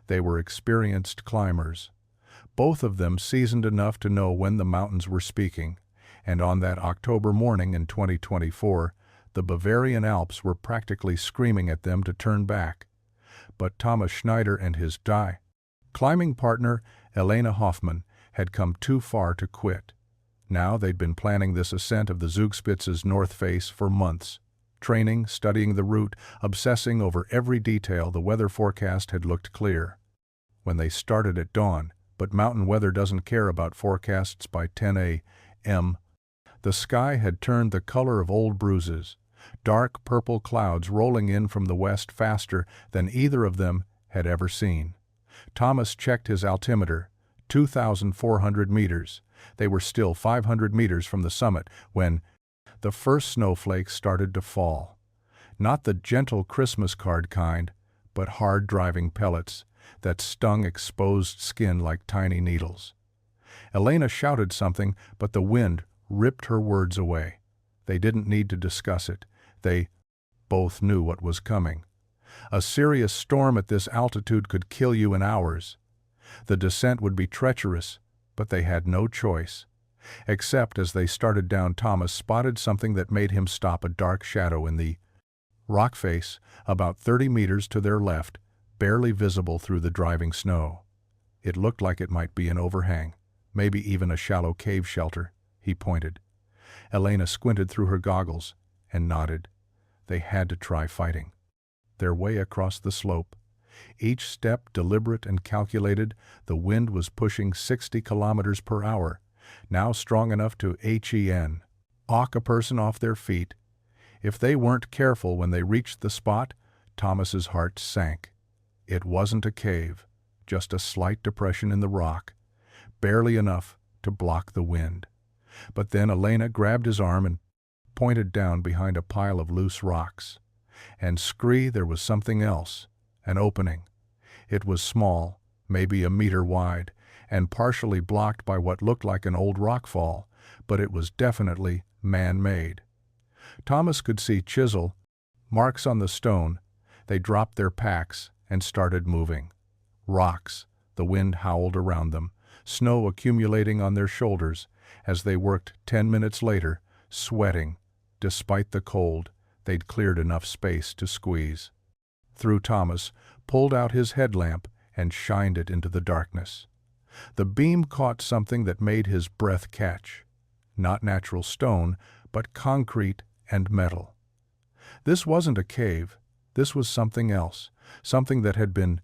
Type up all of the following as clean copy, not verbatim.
They were experienced climbers, both of them seasoned enough to know when the mountains were speaking, and on that October morning in 2024, the Bavarian Alps were practically screaming at them to turn back. But Thomas Schneider and his climbing partner, Elena Hoffmann, had come too far to quit. Now they'd been planning this ascent of the Zugspitz's north face for months. Training, studying the route, obsessing over every detail. The weather forecast had looked clear when they started at dawn, but mountain weather doesn't care about forecasts by 10 a.m. The sky had turned the color of old bruises, dark purple clouds rolling in from the west faster than either of them had ever seen. Thomas checked his altimeter, 2,400 meters. They were still 500 meters from the summit when the first snowflakes started to fall. Not the gentle Christmas card kind, but hard driving pellets that stung exposed skin like tiny needles. Elena shouted something, but the wind ripped her words away. They didn't need to discuss it. They both knew what was coming. A serious storm at this altitude could kill you in hours. The descent would be treacherous, but they had no choice. Except as they started down, Thomas spotted something that made him stop. A dark shadow in the rock face, about 30 meters to their left, barely visible through the driving snow. It looked like it might be an overhang, maybe even a shallow cave shelter, he pointed. Elena squinted through her goggles and nodded. They had to try fighting their way across the slope. Each step deliberate and calculated. The wind was pushing 60 kilometers per hour, now strong enough to knock a person off their feet. If they weren't careful when they reached the spot, Thomas's heart sank. It wasn't a cave, just a slight depression in the rock, barely enough to block the wind. But then Elena grabbed his arm and pointed down behind a pile of loose rocks. And scree, there was something else, an opening. It was small, maybe a meter wide, and partially blocked by what looked like an old rockfall, but it was definitely man-made. Thomas could see chisel marks on the stone. They dropped their packs and started moving. Rocks, the wind howled around them, snow accumulating on their shoulders as they worked. 10 minutes later, sweating. Despite the cold, they'd cleared enough space to squeeze through. Thomas pulled out his headlamp and shined it into the darkness. The beam caught something that made his breath catch. Not natural stone, but concrete and metal. This wasn't a cave. This was something else, something that had been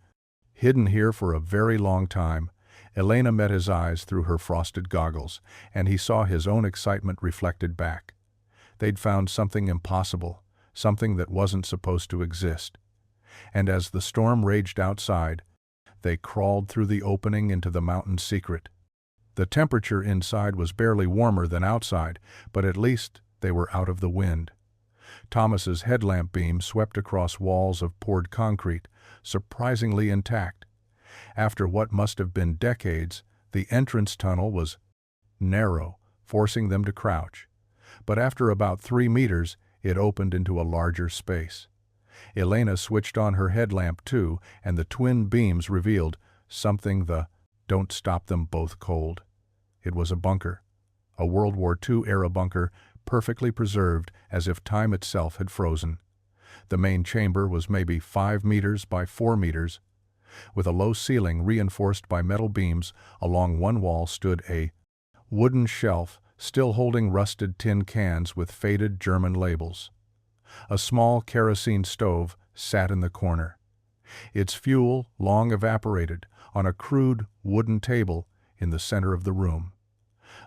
hidden here for a very long time. Elena met his eyes through her frosted goggles, and he saw his own excitement reflected back. They'd found something impossible, something that wasn't supposed to exist. And as the storm raged outside, they crawled through the opening into the mountain's secret. The temperature inside was barely warmer than outside, but at least they were out of the wind. Thomas's headlamp beam swept across walls of poured concrete, surprisingly intact. After what must have been decades, the entrance tunnel was narrow, forcing them to crouch. But after about 3 meters, it opened into a larger space. Elena switched on her headlamp too, and the twin beams revealed something don't stop them both cold. It was a bunker, a World War II-era bunker, perfectly preserved as if time itself had frozen. The main chamber was maybe 5 meters by 4 meters. With a low ceiling reinforced by metal beams, along one wall stood a wooden shelf still holding rusted tin cans with faded German labels. A small kerosene stove sat in the corner, its fuel long evaporated, on a crude wooden table in the center of the room.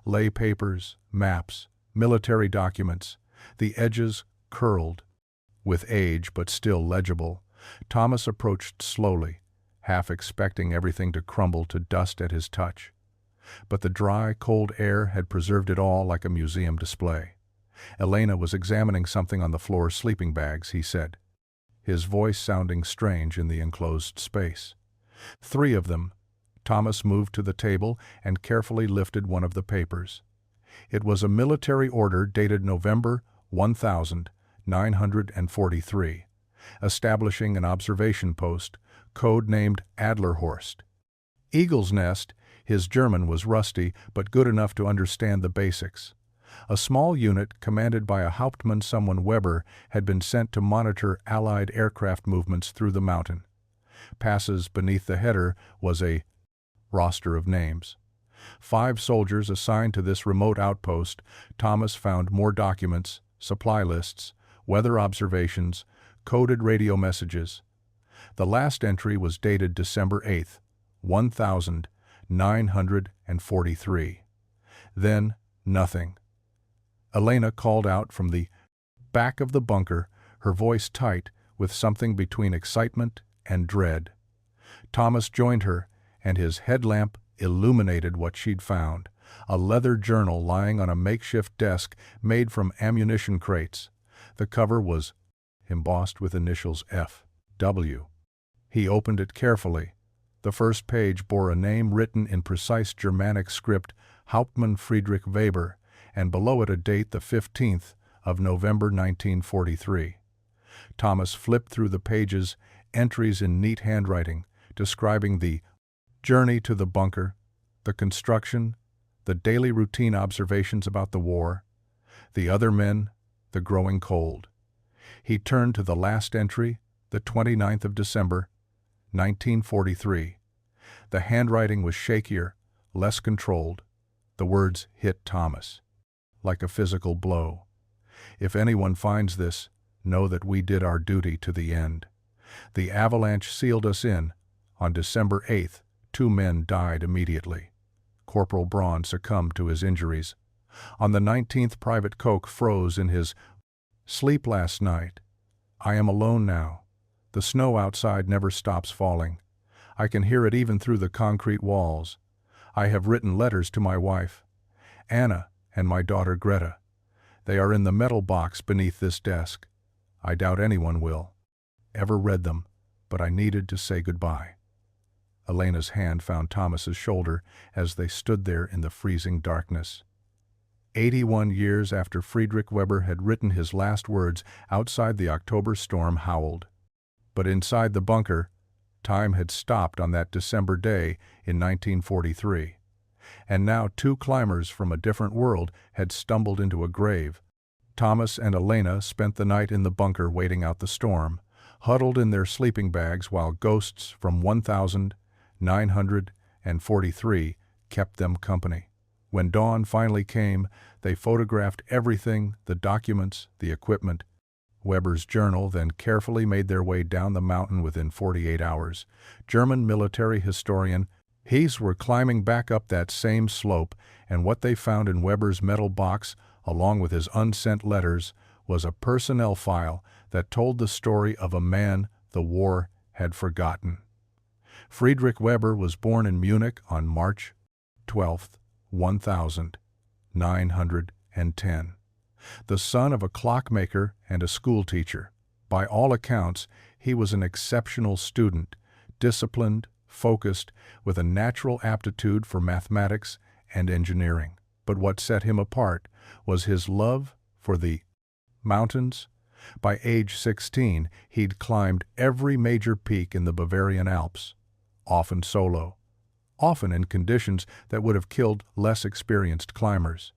Lay papers, maps, military documents, the edges curled with age but still legible. Thomas approached slowly, half expecting everything to crumble to dust at his touch. But the dry, cold air had preserved it all like a museum display. Elena was examining something on the floor's sleeping bags, he said, his voice sounding strange in the enclosed space. 3 of them. Thomas moved to the table and carefully lifted one of the papers. It was a military order dated November 1943, establishing an observation post code-named Adlerhorst. Eagle's Nest, his German was rusty but good enough to understand the basics. A small unit commanded by a Hauptmann someone Weber had been sent to monitor Allied aircraft movements through the mountain. Passes beneath the header was a roster of names. 5 soldiers assigned to this remote outpost. Thomas found more documents, supply lists, weather observations, coded radio messages. The last entry was dated December 8, 1943. Then, nothing. Elena called out from the back of the bunker, her voice tight with something between excitement and dread. Thomas joined her, and his headlamp illuminated what she'd found, a leather journal lying on a makeshift desk made from ammunition crates. The cover was embossed with initials F.W. He opened it carefully. The first page bore a name written in precise Germanic script, Hauptmann Friedrich Weber, and below it a date, the 15th of November 1943. Thomas flipped through the pages, entries in neat handwriting, describing the journey to the bunker, the construction, the daily routine observations about the war, the other men, the growing cold. He turned to the last entry, the 29th of December, 1943. The handwriting was shakier, less controlled. The words hit Thomas like a physical blow. If anyone finds this, know that we did our duty to the end. The avalanche sealed us in. On December 8th, 2 men died immediately. Corporal Braun succumbed to his injuries. On the 19th, Private Koch froze in his sleep last night. I am alone now. The snow outside never stops falling. I can hear it even through the concrete walls. I have written letters to my wife, Anna, and my daughter Greta. They are in the metal box beneath this desk. I doubt anyone will ever read them, but I needed to say goodbye. Elena's hand found Thomas's shoulder as they stood there in the freezing darkness. 81 years after Friedrich Weber had written his last words, outside the October storm howled. But inside the bunker, time had stopped on that December day in 1943. And now 2 climbers from a different world had stumbled into a grave. Thomas and Elena spent the night in the bunker waiting out the storm, huddled in their sleeping bags while ghosts from 1943 kept them company. When dawn finally came, they photographed everything, the documents, the equipment. Weber's journal then carefully made their way down the mountain within 48 hours. German military historian Hees were climbing back up that same slope, and what they found in Weber's metal box, along with his unsent letters, was a personnel file that told the story of a man the war had forgotten. Friedrich Weber was born in Munich on March 12, 1910. The son of a clockmaker and a schoolteacher. By all accounts, he was an exceptional student, disciplined, focused, with a natural aptitude for mathematics and engineering. But what set him apart was his love for the mountains. By age 16, he'd climbed every major peak in the Bavarian Alps, often solo, often in conditions that would have killed less experienced climbers.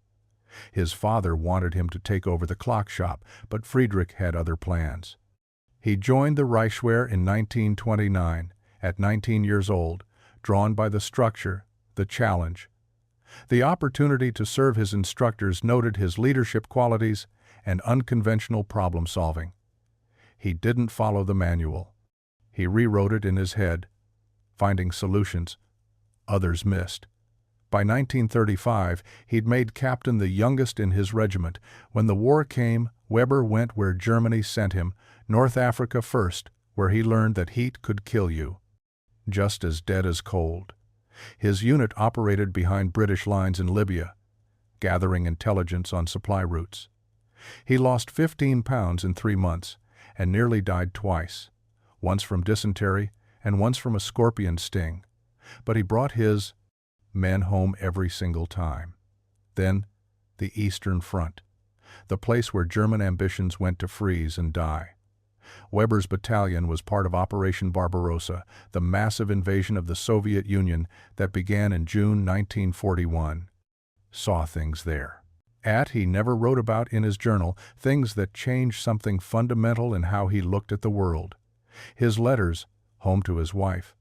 His father wanted him to take over the clock shop, but Friedrich had other plans. He joined the Reichswehr in 1929, at 19 years old, drawn by the structure, the challenge. The opportunity to serve his instructors noted his leadership qualities and unconventional problem-solving. He didn't follow the manual. He rewrote it in his head, finding solutions others missed. By 1935, he'd made captain, the youngest in his regiment. When the war came, Weber went where Germany sent him, North Africa first, where he learned that heat could kill you, just as dead as cold. His unit operated behind British lines in Libya, gathering intelligence on supply routes. He lost 15 pounds in 3 months and nearly died twice, once from dysentery and once from a scorpion sting. But he brought his men home every single time. Then, the Eastern Front, the place where German ambitions went to freeze and die. Weber's battalion was part of Operation Barbarossa, the massive invasion of the Soviet Union that began in June 1941. Saw things there. He never wrote about in his journal things that changed something fundamental in how he looked at the world. His letters, home to his wife,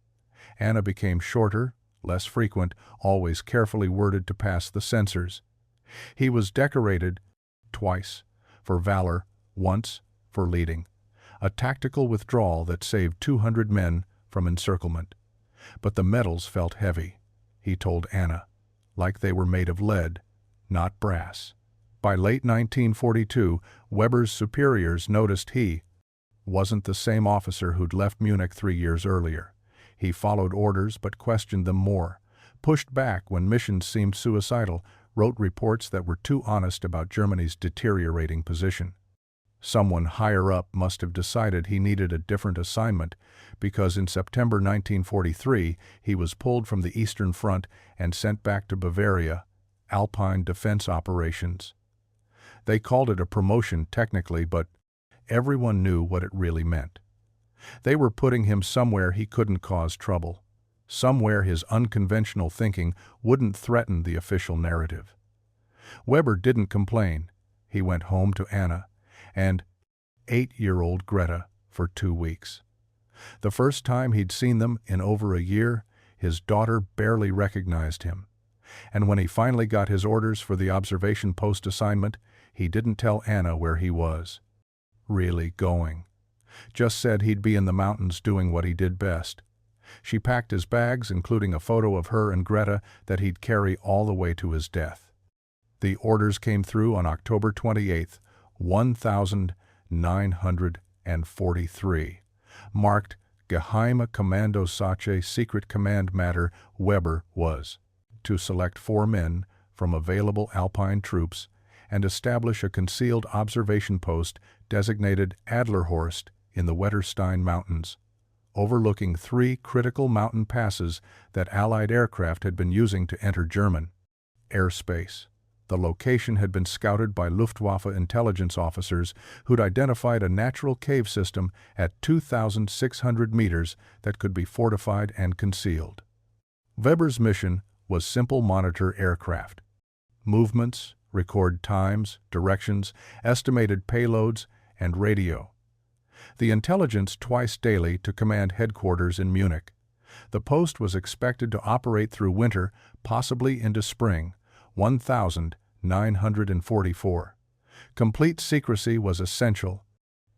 Anna, became shorter, less frequent, always carefully worded to pass the censors. He was decorated twice for valor, once for leading a tactical withdrawal that saved 200 men from encirclement. But the medals felt heavy, he told Anna, like they were made of lead, not brass. By late 1942, Weber's superiors noticed he wasn't the same officer who'd left Munich 3 years earlier. He followed orders but questioned them more, pushed back when missions seemed suicidal, wrote reports that were too honest about Germany's deteriorating position. Someone higher up must have decided he needed a different assignment, because in September 1943 he was pulled from the Eastern Front and sent back to Bavaria, Alpine Defense Operations. They called it a promotion technically, but everyone knew what it really meant. They were putting him somewhere he couldn't cause trouble, somewhere his unconventional thinking wouldn't threaten the official narrative. Weber didn't complain. He went home to Anna and 8-year-old Greta for 2 weeks. The first time he'd seen them in over a year, his daughter barely recognized him. And when he finally got his orders for the observation post assignment, he didn't tell Anna where he was really going. Just said he'd be in the mountains doing what he did best. She packed his bags, including a photo of her and Greta that he'd carry all the way to his death. The orders came through on October 28th, 1943, marked Geheime Kommandosache, Secret Command Matter. Weber was to select 4 men from available Alpine troops and establish a concealed observation post designated Adlerhorst in the Wetterstein Mountains, overlooking 3 critical mountain passes that Allied aircraft had been using to enter German airspace. The location had been scouted by Luftwaffe intelligence officers who'd identified a natural cave system at 2,600 meters that could be fortified and concealed. Weber's mission was simple: monitor aircraft movements, record times, directions, estimated payloads, and radio. The intelligence twice daily to command headquarters in Munich. The post was expected to operate through winter, possibly into spring, 1944. Complete secrecy was essential.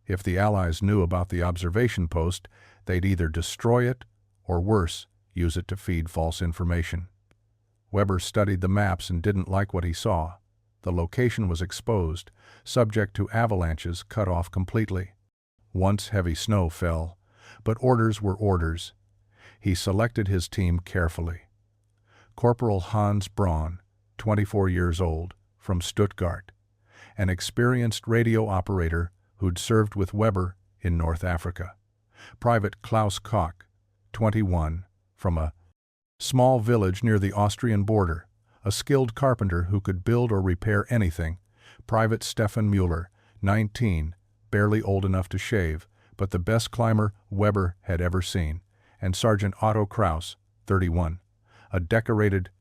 If the Allies knew about the observation post, they'd either destroy it or, worse, use it to feed false information. Weber studied the maps and didn't like what he saw. The location was exposed, subject to avalanches, cut off completely. Once heavy snow fell, but orders were orders. He selected his team carefully. Corporal Hans Braun, 24 years old, from Stuttgart, an experienced radio operator who'd served with Weber in North Africa. Private Klaus Koch, 21, from a small village near the Austrian border, a skilled carpenter who could build or repair anything. Private Stefan Müller, 19, barely old enough to shave, but the best climber Weber had ever seen. And Sergeant Otto Kraus, 31, a decorated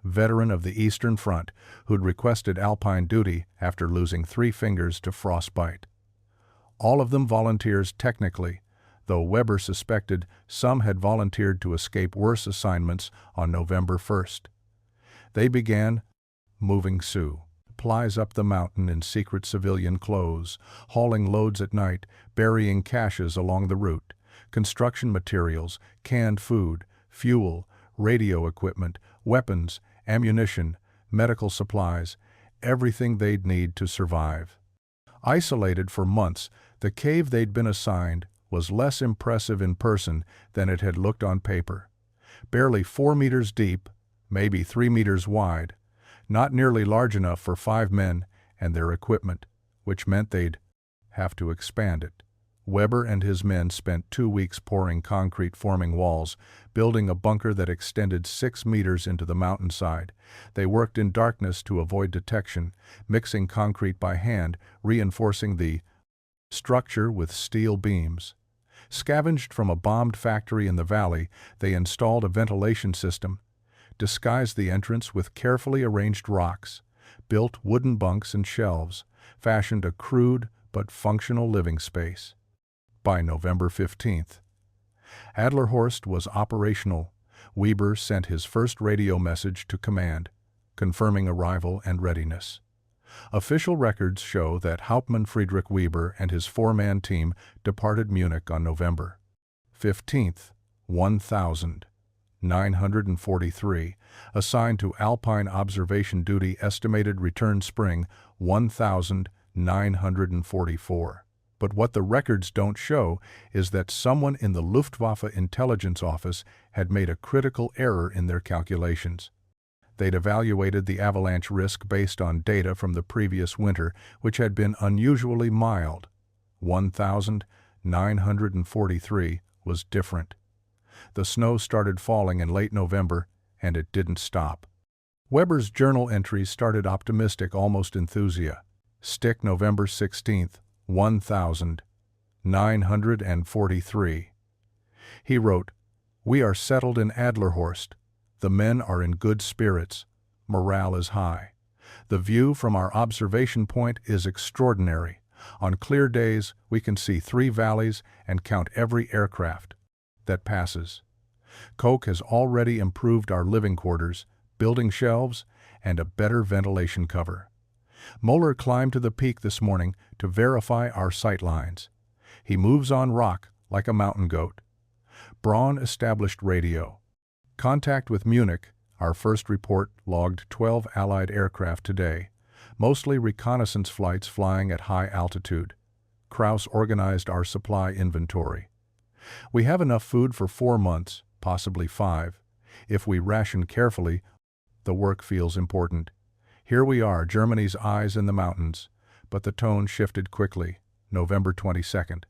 veteran of the Eastern Front who'd requested Alpine duty after losing 3 fingers to frostbite. All of them volunteers technically, though Weber suspected some had volunteered to escape worse assignments on November 1st. They began moving supplies up the mountain in secret civilian clothes, hauling loads at night, burying caches along the route, construction materials, canned food, fuel, radio equipment, weapons, ammunition, medical supplies, everything they'd need to survive. Isolated for months, the cave they'd been assigned was less impressive in person than it had looked on paper. Barely 4 meters deep, maybe 3 meters wide, not nearly large enough for 5 men and their equipment, which meant they'd have to expand it. Weber and his men spent 2 weeks pouring concrete, forming walls, building a bunker that extended 6 meters into the mountainside. They worked in darkness to avoid detection, mixing concrete by hand, reinforcing the structure with steel beams. Scavenged from a bombed factory in the valley, they installed a ventilation system, disguised the entrance with carefully arranged rocks, built wooden bunks and shelves, fashioned a crude but functional living space. By November 15th, Adlerhorst was operational. Weber sent his first radio message to command, confirming arrival and readiness. Official records show that Hauptmann Friedrich Weber and his four-man team departed Munich on November 15th, 1943, assigned to Alpine observation duty, estimated return spring 1944. But what the records don't show is that someone in the Luftwaffe intelligence office had made a critical error in their calculations. They'd evaluated the avalanche risk based on data from the previous winter, which had been unusually mild. 1943 was different. The snow started falling in late November, and it didn't stop. Weber's journal entries started optimistic, almost enthusiastic. November 16th, 1943. He wrote, "We are settled in Adlerhorst. The men are in good spirits. Morale is high. The view from our observation point is extraordinary. On clear days, we can see 3 valleys and count every aircraft that passes. Koch has already improved our living quarters, building shelves, and a better ventilation cover. Moeller climbed to the peak this morning to verify our sight lines. He moves on rock like a mountain goat. Braun established radio. Contact with Munich. Our first report logged 12 Allied aircraft today, mostly reconnaissance flights flying at high altitude. Krauss organized our supply inventory. We have enough food for 4 months, possibly 5. If we ration carefully, the work feels important. Here we are, Germany's eyes in the mountains." But the tone shifted quickly. November 22nd.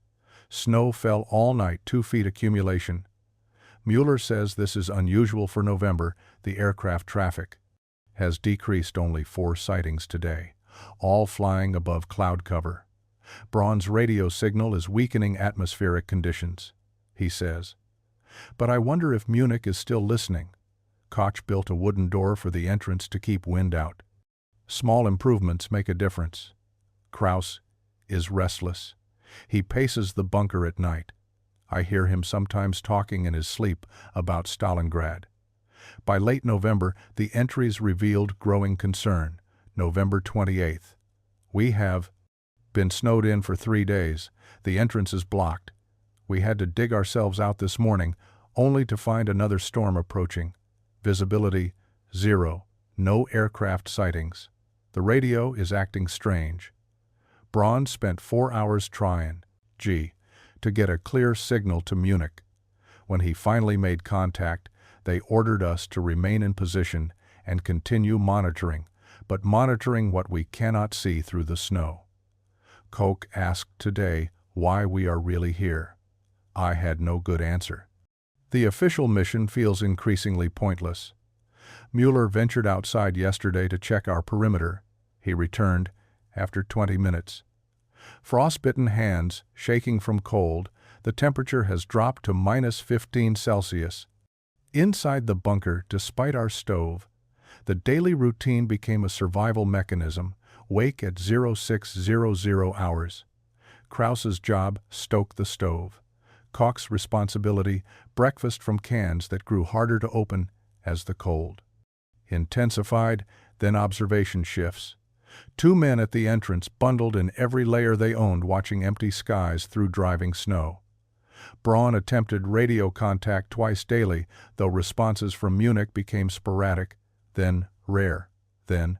Snow fell all night, 2 feet accumulation. Mueller says this is unusual for November. The aircraft traffic has decreased, only 4 sightings today, all flying above cloud cover. Braun's radio signal is weakening atmospheric conditions, he says. But I wonder if Munich is still listening. Koch built a wooden door for the entrance to keep wind out. Small improvements make a difference. Krauss is restless. He paces the bunker at night. I hear him sometimes talking in his sleep about Stalingrad. By late November, the entries revealed growing concern. November 28th. We have been snowed in for 3 days. The entrance is blocked. We had to dig ourselves out this morning, only to find another storm approaching. Visibility 0. No aircraft sightings. The radio is acting strange. Braun spent 4 hours trying to get a clear signal to Munich. When he finally made contact, they ordered us to remain in position and continue monitoring, but monitoring what we cannot see through the snow. Koch asked today why we are really here. I had no good answer. The official mission feels increasingly pointless. Mueller ventured outside yesterday to check our perimeter. He returned after 20 minutes. Frostbitten hands, shaking from cold, the temperature has dropped to -15 Celsius. Inside the bunker, despite our stove, the daily routine became a survival mechanism. Wake at 0600 hours. Krauss's job, stoke the stove. Koch's responsibility, breakfast from cans that grew harder to open as the cold intensified, then observation shifts. 2 men at the entrance, bundled in every layer they owned, watching empty skies through driving snow. Braun attempted radio contact twice daily, though responses from Munich became sporadic, then rare, then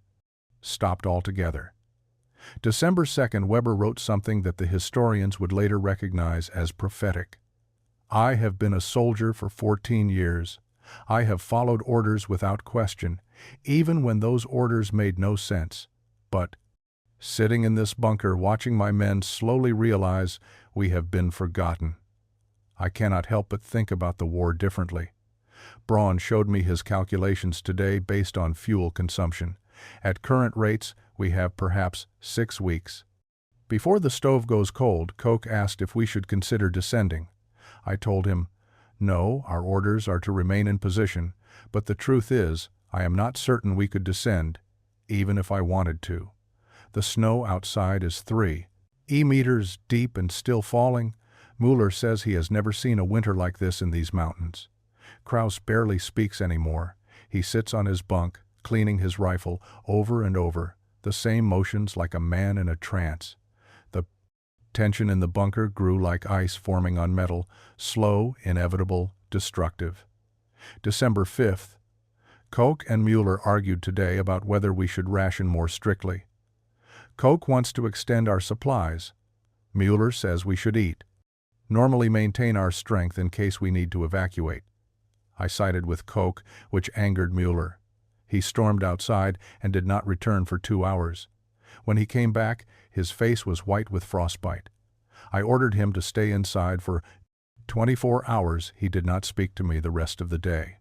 stopped altogether. December 2nd, Weber wrote something that the historians would later recognize as prophetic. I have been a soldier for 14 years. I have followed orders without question, even when those orders made no sense. But, sitting in this bunker watching my men slowly realize we have been forgotten, I cannot help but think about the war differently. Braun showed me his calculations today based on fuel consumption. At current rates, we have perhaps 6 weeks Before the stove goes cold, Koch asked if we should consider descending. I told him, no, our orders are to remain in position, but the truth is, I am not certain we could descend, even if I wanted to. The snow outside is 3 meters deep and still falling. Mueller says he has never seen a winter like this in these mountains. Kraus barely speaks anymore. He sits on his bunk, cleaning his rifle over and over, the same motions like a man in a trance. The tension in the bunker grew like ice forming on metal, slow, inevitable, destructive. December 5th. Koch and Mueller argued today about whether we should ration more strictly. Koch wants to extend our supplies. Mueller says we should eat. Normally maintain our strength in case we need to evacuate. I sided with Koch, which angered Mueller. He stormed outside and did not return for 2 hours. When he came back, his face was white with frostbite. I ordered him to stay inside for 24 hours. He did not speak to me the rest of the day.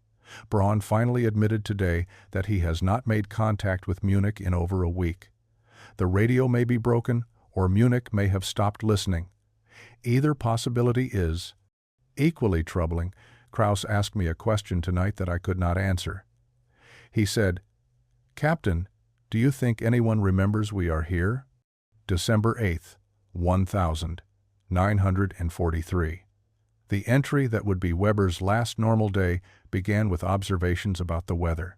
Braun finally admitted today that he has not made contact with Munich in over a week. The radio may be broken, or Munich may have stopped listening. Either possibility is equally troubling. Kraus asked me a question tonight that I could not answer. He said, "Captain, do you think anyone remembers we are here?" December 8th, 1943. The entry that would be Weber's last normal day began with observations about the weather.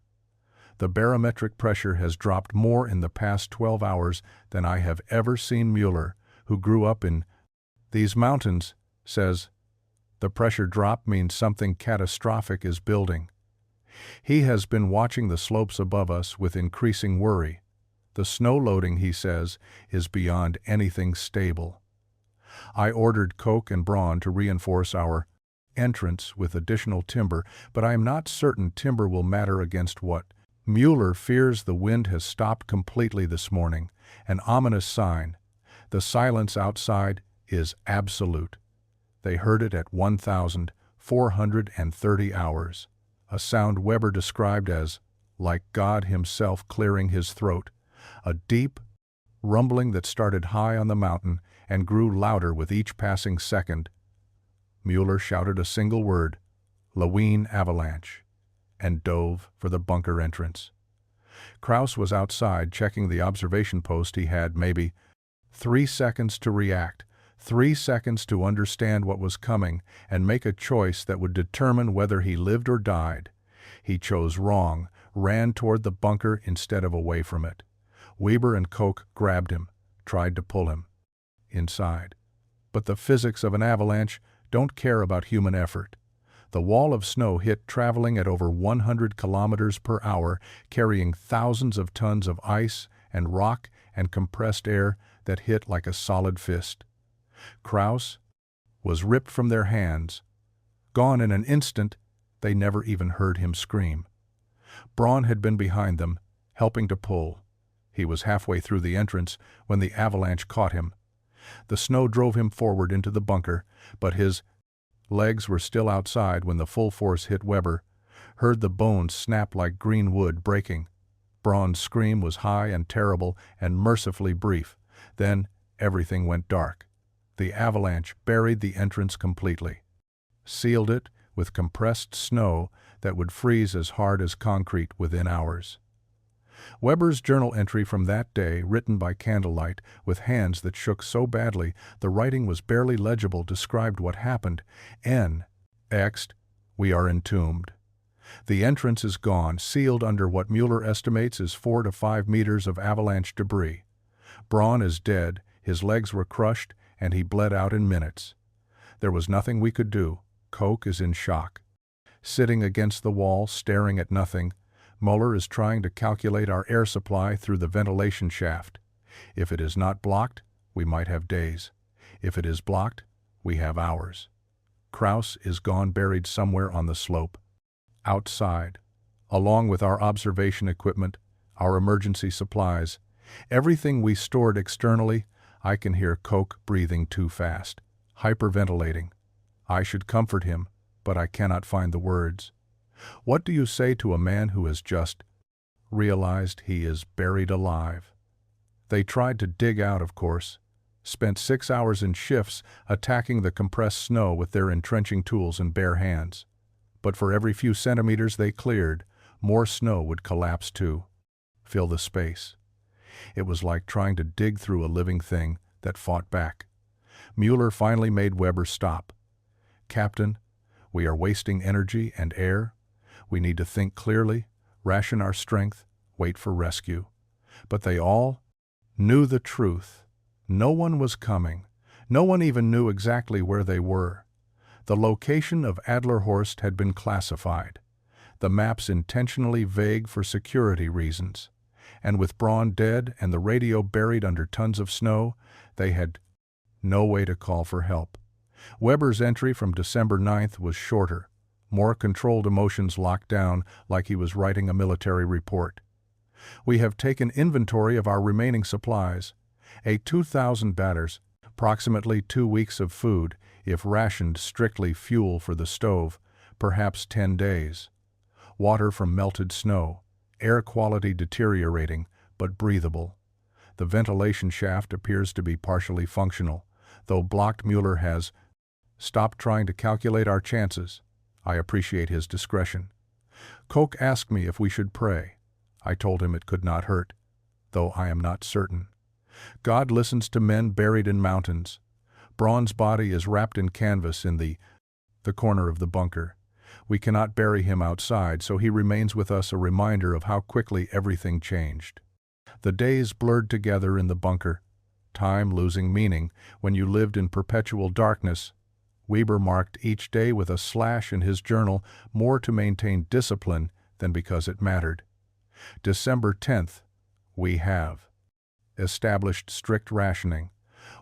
The barometric pressure has dropped more in the past 12 hours than I have ever seen. Mueller, who grew up in these mountains, says the pressure drop means something catastrophic is building. He has been watching the slopes above us with increasing worry. The snow loading, he says, is beyond anything stable. I ordered Koch and Braun to reinforce our entrance with additional timber, but I am not certain timber will matter against what. Mueller fears the wind has stopped completely this morning, an ominous sign. The silence outside is absolute. They heard it at 1,430 hours, a sound Weber described as like God himself clearing his throat, a deep rumbling that started high on the mountain and grew louder with each passing second. Mueller shouted a single word, "Lawine avalanche," and dove for the bunker entrance. Kraus was outside checking the observation post. He had maybe 3 seconds to react, 3 seconds to understand what was coming and make a choice that would determine whether he lived or died. He chose wrong, ran toward the bunker instead of away from it. Weber and Koch grabbed him, tried to pull him inside. But the physics of an avalanche don't care about human effort. The wall of snow hit traveling at over 100 kilometers per hour, carrying thousands of tons of ice and rock and compressed air that hit like a solid fist. Kraus was ripped from their hands. Gone in an instant, they never even heard him scream. Braun had been behind them, helping to pull. He was halfway through the entrance when the avalanche caught him. The snow drove him forward into the bunker, but his legs were still outside when the full force hit. Weber heard the bones snap like green wood breaking. Braun's scream was high and terrible and mercifully brief. Then everything went dark. The avalanche buried the entrance completely, sealed it with compressed snow that would freeze as hard as concrete within hours. Weber's journal entry from that day, written by candlelight with hands that shook so badly the writing was barely legible, described what happened. Next, we are entombed. The entrance is gone, sealed under what Mueller estimates is 4 to 5 meters of avalanche debris. Braun is dead, his legs were crushed, and he bled out in minutes. There was nothing we could do. Koch is in shock. Sitting against the wall, staring at nothing, Mueller is trying to calculate our air supply through the ventilation shaft. If it is not blocked, we might have days. If it is blocked, we have hours. Kraus is gone, buried somewhere on the slope. Outside, along with our observation equipment, our emergency supplies, everything we stored externally, I can hear Koch breathing too fast, hyperventilating. I should comfort him, but I cannot find the words. What do you say to a man who has just realized he is buried alive? They tried to dig out, of course. spent 6 hours in shifts attacking the compressed snow with their entrenching tools and bare hands. But for every few centimeters they cleared, more snow would collapse too, fill the space. It was like trying to dig through a living thing that fought back. Mueller finally made Weber stop. "Captain, we are wasting energy and air. We need to think clearly, ration our strength, wait for rescue." But they all knew the truth. No one was coming. No one even knew exactly where they were. The location of Adlerhorst had been classified, the maps intentionally vague for security reasons. And with Braun dead and the radio buried under tons of snow, they had no way to call for help. Weber's entry from December 9th was shorter, more controlled, emotions locked down like he was writing a military report. "We have taken inventory of our remaining supplies. 2,000 batters, approximately 2 weeks of food, if rationed strictly, fuel for the stove, perhaps 10 days. Water from melted snow, air quality deteriorating, but breathable. The ventilation shaft appears to be partially functional, though blocked. Mueller has stopped trying to calculate our chances. I appreciate his discretion. Koch asked me if we should pray. I told him it could not hurt, though I am not certain. God listens to men buried in mountains. Braun's body is wrapped in canvas in the corner of the bunker. We cannot bury him outside, so he remains with us, a reminder of how quickly everything changed. The days blurred together in the bunker, time losing meaning when you lived in perpetual darkness. Weber marked each day with a slash in his journal, more to maintain discipline than because it mattered. December 10th, we have established strict rationing.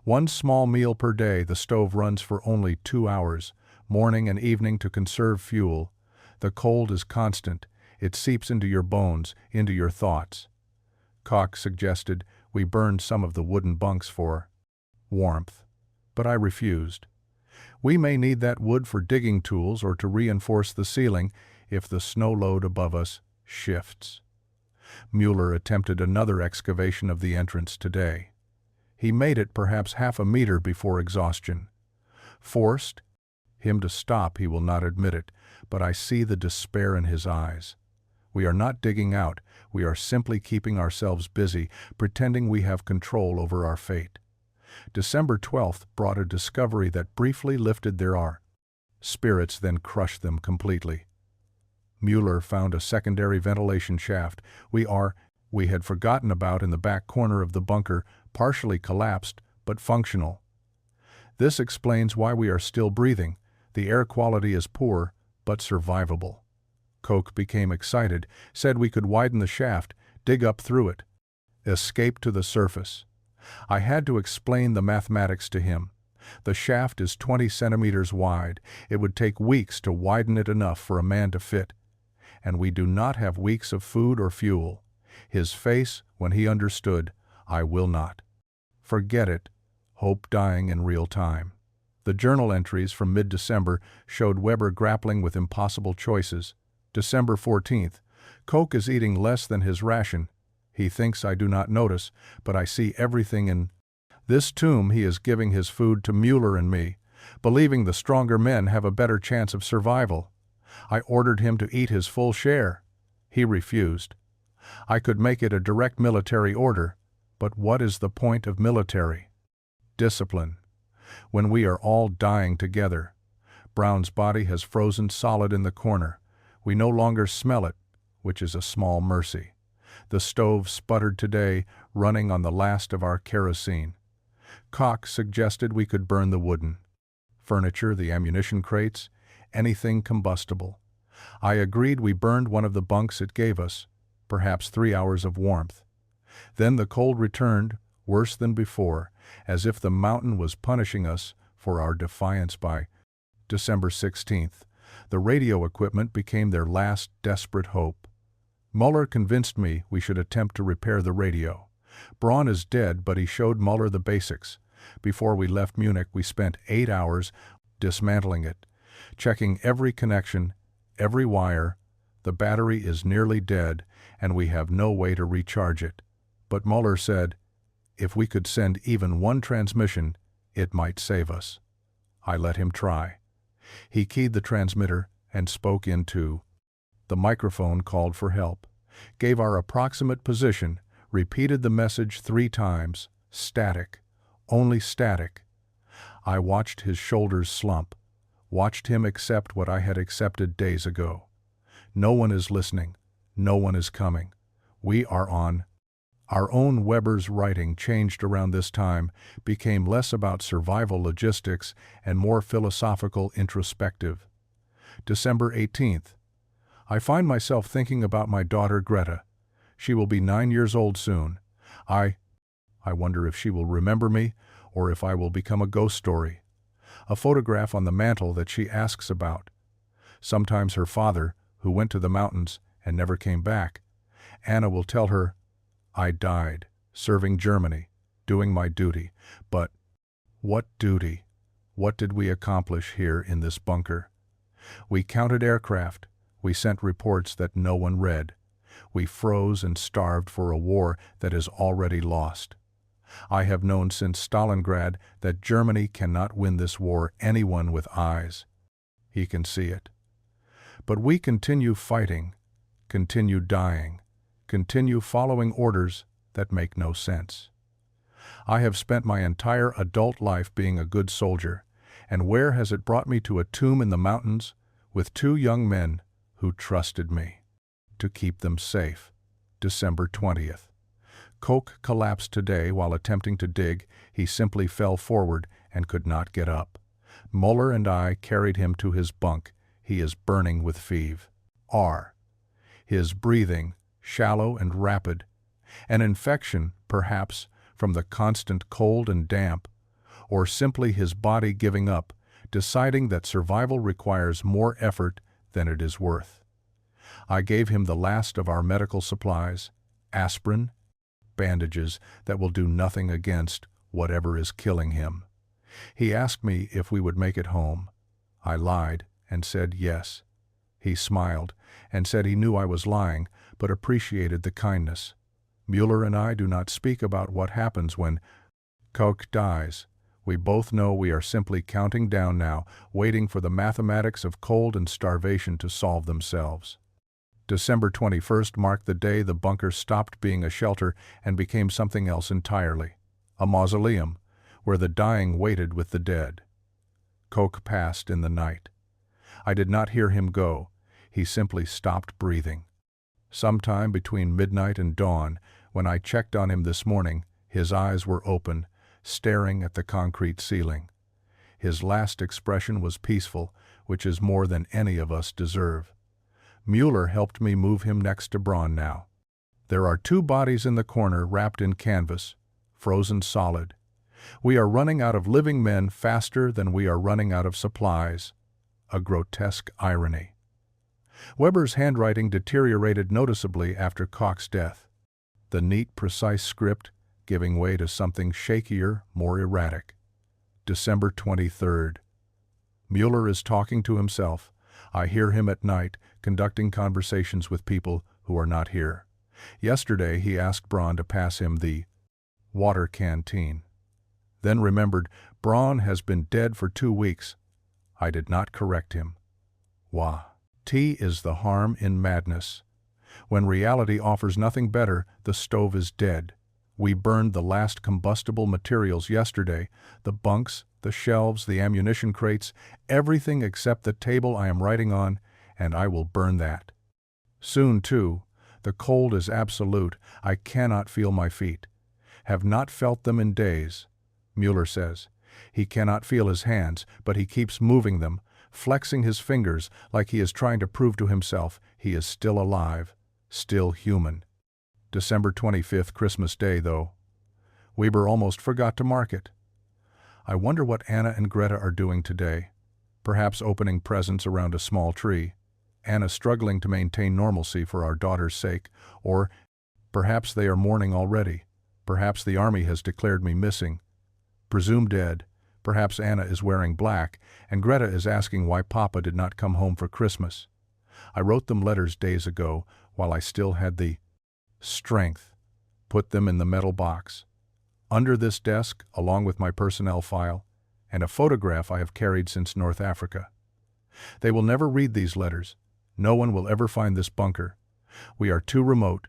1 small meal per day. The stove runs for only 2 hours, morning and evening, to conserve fuel. The cold is constant. It seeps into your bones, into your thoughts. Koch suggested we burn some of the wooden bunks for warmth, but I refused. We may need that wood for digging tools or to reinforce the ceiling if the snow load above us shifts. Mueller attempted another excavation of the entrance today. He made it perhaps half a meter before exhaustion. Forced him to stop, he will not admit it, but I see the despair in his eyes. We are not digging out, we are simply keeping ourselves busy, pretending we have control over our fate. December 12th brought a discovery that briefly lifted their spirits, then crushed them completely. Mueller found a secondary ventilation shaft we had forgotten about in the back corner of the bunker, partially collapsed but functional. This explains why we are still breathing. The air quality is poor, but survivable. Koch became excited, said we could widen the shaft, dig up through it, escape to the surface. I had to explain the mathematics to him. The shaft is 20 centimeters wide. It would take weeks to widen it enough for a man to fit. And we do not have weeks of food or fuel. His face, when he understood, I will not forget it, hope dying in real time. The journal entries from mid-December showed Weber grappling with impossible choices. December 14th, Koch is eating less than his ration. He thinks I do not notice, but I see everything in this tomb. He is giving his food to Mueller and me, believing the stronger men have a better chance of survival. I ordered him to eat his full share. He refused. I could make it a direct military order, but what is the point of military discipline when we are all dying together? Brown's body has frozen solid in the corner. We no longer smell it, which is a small mercy. The stove sputtered today, running on the last of our kerosene. Koch suggested we could burn the wooden furniture, the ammunition crates, anything combustible. I agreed. We burned one of the bunks. It gave us perhaps 3 hours of warmth. Then the cold returned, worse than before, as if the mountain was punishing us for our defiance. By December 16th, the radio equipment became their last desperate hope. Mueller convinced me we should attempt to repair the radio. Braun is dead, but he showed Mueller the basics. Before we left Munich, we spent 8 hours dismantling it, checking every connection, every wire. The battery is nearly dead, and we have no way to recharge it. But Mueller said, If we could send even one transmission, it might save us. I let him try. He keyed the transmitter and spoke into. The microphone called for help, gave our approximate position, repeated the message 3 times. Static. Only static. I watched his shoulders slump, watched him accept what I had accepted days ago. No one is listening. No one is coming. We are on. Our own Weber's writing changed around this time, became less about survival logistics and more philosophical introspective. December 18th. I find myself thinking about my daughter Greta. She will be 9 years old soon. I wonder if she will remember me, or if I will become a ghost story. A photograph on the mantel that she asks about. Sometimes her father, who went to the mountains and never came back. Anna will tell her, I died, serving Germany, doing my duty. But what duty? What did we accomplish here in this bunker? We counted aircraft. We sent reports that no one read. We froze and starved for a war that is already lost. I have known since Stalingrad that Germany cannot win this war. Anyone with eyes, he can see it. But we continue fighting, continue dying, continue following orders that make no sense. I have spent my entire adult life being a good soldier, and where has it brought me? To a tomb in the mountains with 2 young men who trusted me to keep them safe. December 20th. Koch collapsed today while attempting to dig. He simply fell forward and could not get up. Muller and I carried him to his bunk. He is burning with fever. His breathing, shallow and rapid. An infection, perhaps, from the constant cold and damp, or simply his body giving up, deciding that survival requires more effort than it is worth. I gave him the last of our medical supplies, aspirin, bandages that will do nothing against whatever is killing him. He asked me if we would make it home. I lied and said yes. He smiled and said he knew I was lying, but appreciated the kindness. Mueller and I do not speak about what happens when Koch dies. We both know we are simply counting down now, waiting for the mathematics of cold and starvation to solve themselves. December 21st marked the day the bunker stopped being a shelter and became something else entirely. A mausoleum, where the dying waited with the dead. Koch passed in the night. I did not hear him go. He simply stopped breathing. Sometime between midnight and dawn, when I checked on him this morning, his eyes were open, staring at the concrete ceiling. His last expression was peaceful, which is more than any of us deserve. Mueller helped me move him next to Braun now. There are 2 bodies in the corner wrapped in canvas, frozen solid. We are running out of living men faster than we are running out of supplies. A grotesque irony. Weber's handwriting deteriorated noticeably after Koch's death. The neat, precise script giving way to something shakier, more erratic. December 23rd. Mueller is talking to himself. I hear him at night, conducting conversations with people who are not here. Yesterday he asked Braun to pass him the water canteen. Then remembered, Braun has been dead for 2 weeks. I did not correct him. Tea is the harm in madness. When reality offers nothing better, the stove is dead. We burned the last combustible materials yesterday, the bunks, the shelves, the ammunition crates, everything except the table I am writing on, and I will burn that. Soon, too. The cold is absolute. I cannot feel my feet. Have not felt them in days. Mueller says. He cannot feel his hands, but he keeps moving them, flexing his fingers like he is trying to prove to himself he is still alive, still human. December 25th, Christmas Day, though. Weber almost forgot to mark it. I wonder what Anna and Greta are doing today. Perhaps opening presents around a small tree. Anna struggling to maintain normalcy for our daughter's sake, or perhaps they are mourning already. Perhaps the army has declared me missing. Presumed dead. Perhaps Anna is wearing black, and Greta is asking why Papa did not come home for Christmas. I wrote them letters days ago, while I still had the strength. Put them in the metal box. Under this desk, along with my personnel file, and a photograph I have carried since North Africa. They will never read these letters. No one will ever find this bunker. We are too remote,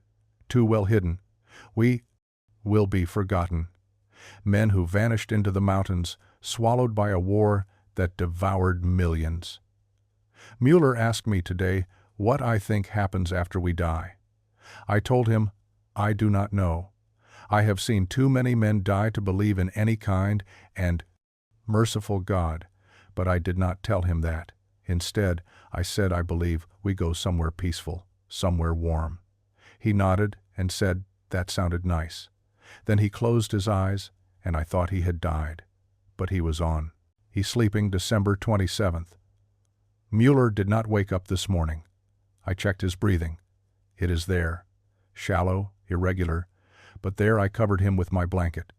too well hidden. We will be forgotten. Men who vanished into the mountains, swallowed by a war that devoured millions. Mueller asked me today what I think happens after we die. I told him, I do not know. I have seen too many men die to believe in any kind and merciful God, but I did not tell him that. Instead, I said I believe we go somewhere peaceful, somewhere warm. He nodded and said that sounded nice. Then he closed his eyes, and I thought he had died. But he was on. He's sleeping December 27th. Mueller did not wake up this morning. I checked his breathing. It is there. Shallow, irregular, but there I covered him with my blanket.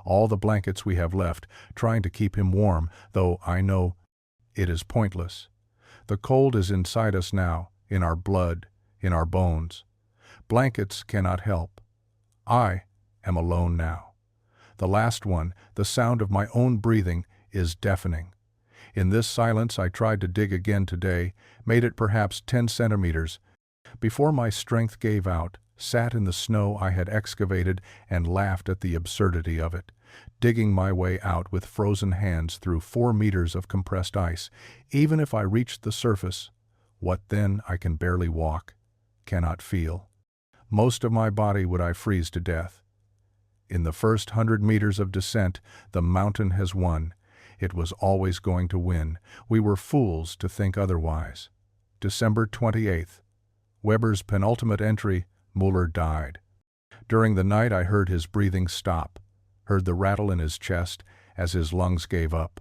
All the blankets we have left, trying to keep him warm, though I know it is pointless. The cold is inside us now, in our blood, in our bones. Blankets cannot help. I am alone now. The last one, the sound of my own breathing, is deafening. In this silence I tried to dig again today, made it perhaps 10 centimeters. Before my strength gave out, sat in the snow I had excavated and laughed at the absurdity of it, digging my way out with frozen hands through 4 meters of compressed ice. Even if I reached the surface, what then? I can barely walk, cannot feel. Most of my body would I freeze to death. In the first 100 meters of descent, the mountain has won. It was always going to win. We were fools to think otherwise. December 28th. Weber's penultimate entry, Mueller died. During the night I heard his breathing stop, heard the rattle in his chest as his lungs gave up.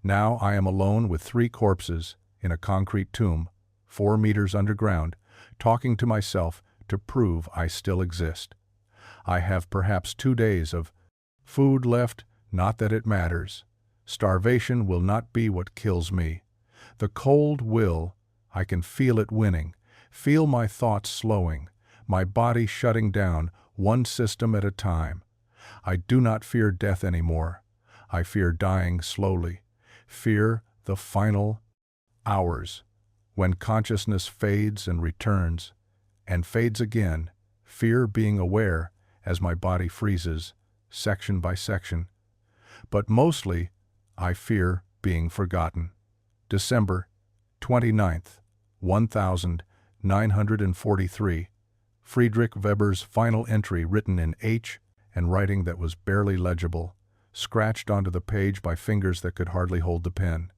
Now I am alone with 3 corpses in a concrete tomb, 4 meters underground, talking to myself to prove I still exist. I have perhaps 2 days of food left, not that it matters. Starvation will not be what kills me. The cold will, I can feel it winning, feel my thoughts slowing, my body shutting down, one system at a time. I do not fear death anymore. I fear dying slowly. Fear the final hours, when consciousness fades and returns, and fades again. Fear being aware as my body freezes, section by section. But mostly, I fear being forgotten. December 29th, 1943. Friedrich Weber's final entry written in H and writing that was barely legible, scratched onto the page by fingers that could hardly hold the pen.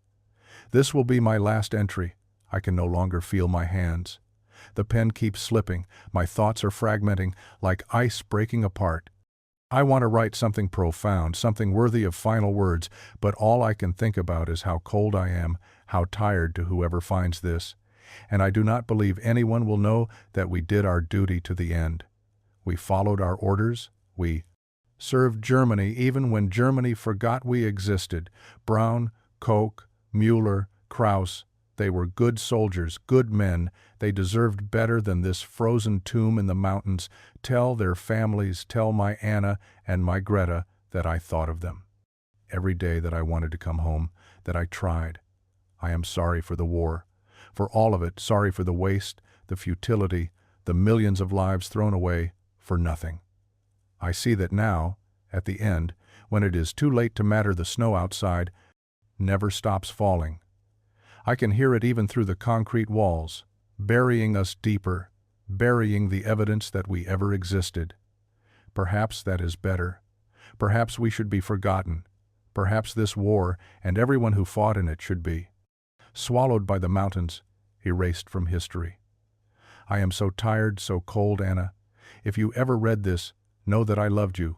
This will be my last entry. I can no longer feel my hands. The pen keeps slipping. My thoughts are fragmenting, like ice breaking apart. I want to write something profound, something worthy of final words, but all I can think about is how cold I am, how tired to whoever finds this. And I do not believe anyone will know that we did our duty to the end. We followed our orders. We served Germany even when Germany forgot we existed. Braun, Koch, Mueller, Krauss, they were good soldiers, good men. They deserved better than this frozen tomb in the mountains. Tell their families, tell my Anna and my Greta that I thought of them. Every day that I wanted to come home, that I tried. I am sorry for the war, for all of it, sorry for the waste, the futility, the millions of lives thrown away for nothing. I see that now, at the end, when it is too late to matter, the snow outside never stops falling. I can hear it even through the concrete walls, burying us deeper, burying the evidence that we ever existed. Perhaps that is better. Perhaps we should be forgotten. Perhaps this war and everyone who fought in it should be swallowed by the mountains, erased from history. I am so tired, so cold, Anna. If you ever read this, know that I loved you.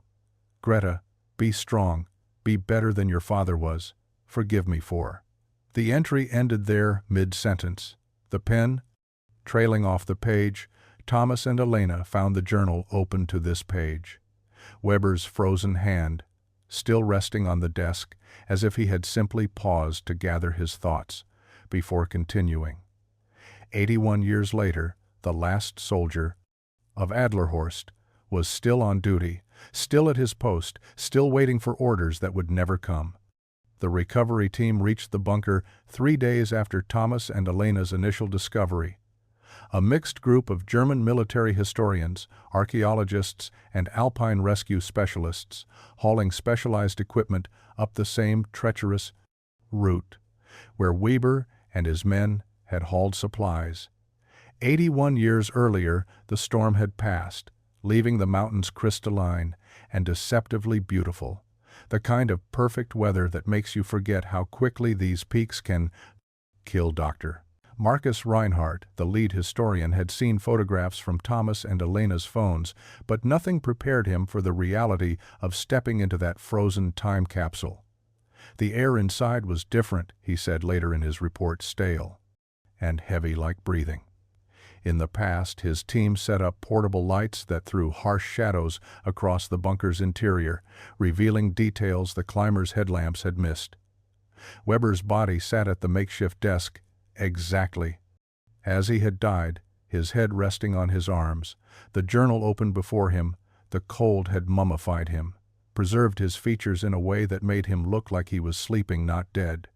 Greta, be strong, be better than your father was. Forgive me for. The entry ended there mid-sentence. The pen, trailing off the page, Thomas and Elena found the journal open to this page. Weber's frozen hand, still resting on the desk, as if he had simply paused to gather his thoughts before continuing. 81 years later, the last soldier of Adlerhorst was still on duty, still at his post, still waiting for orders that would never come. The recovery team reached the bunker 3 days after Thomas and Elena's initial discovery. A mixed group of German military historians, archaeologists, and alpine rescue specialists, hauling specialized equipment up the same treacherous route where Weber and his men had hauled supplies. 81 years earlier, the storm had passed, leaving the mountains crystalline and deceptively beautiful, the kind of perfect weather that makes you forget how quickly these peaks can kill. Dr. Marcus Reinhardt, the lead historian, had seen photographs from Thomas and Elena's phones, but nothing prepared him for the reality of stepping into that frozen time capsule. The air inside was different, he said later in his report, stale and heavy like breathing. In the past, his team set up portable lights that threw harsh shadows across the bunker's interior, revealing details the climbers' headlamps had missed. Weber's body sat at the makeshift desk, exactly as he had died, his head resting on his arms, the journal open before him. The cold had mummified him, preserved his features in a way that made him look like he was sleeping, not dead.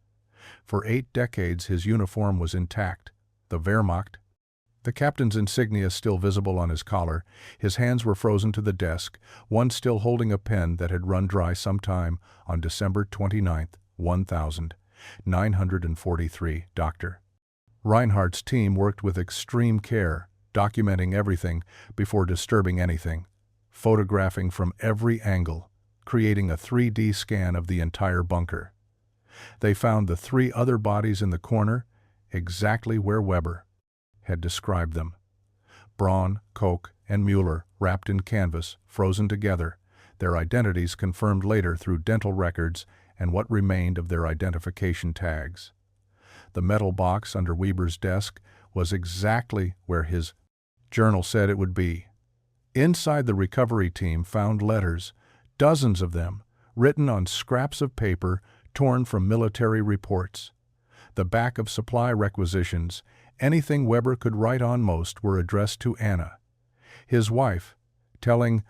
For 8 decades his uniform was intact, the Wehrmacht, the captain's insignia still visible on his collar. His hands were frozen to the desk, one still holding a pen that had run dry sometime on December 29, 1943. Dr. Reinhardt's team worked with extreme care, documenting everything before disturbing anything, photographing from every angle, creating a 3D scan of the entire bunker. They found the 3 other bodies in the corner, exactly where Weber had described them. Braun, Koch, and Mueller, wrapped in canvas, frozen together, their identities confirmed later through dental records and what remained of their identification tags. The metal box under Weber's desk was exactly where his journal said it would be. Inside, the recovery team found letters, dozens of them, written on scraps of paper torn from military reports. The back of supply requisitions, anything Weber could write on, most were addressed to Anna, his wife, telling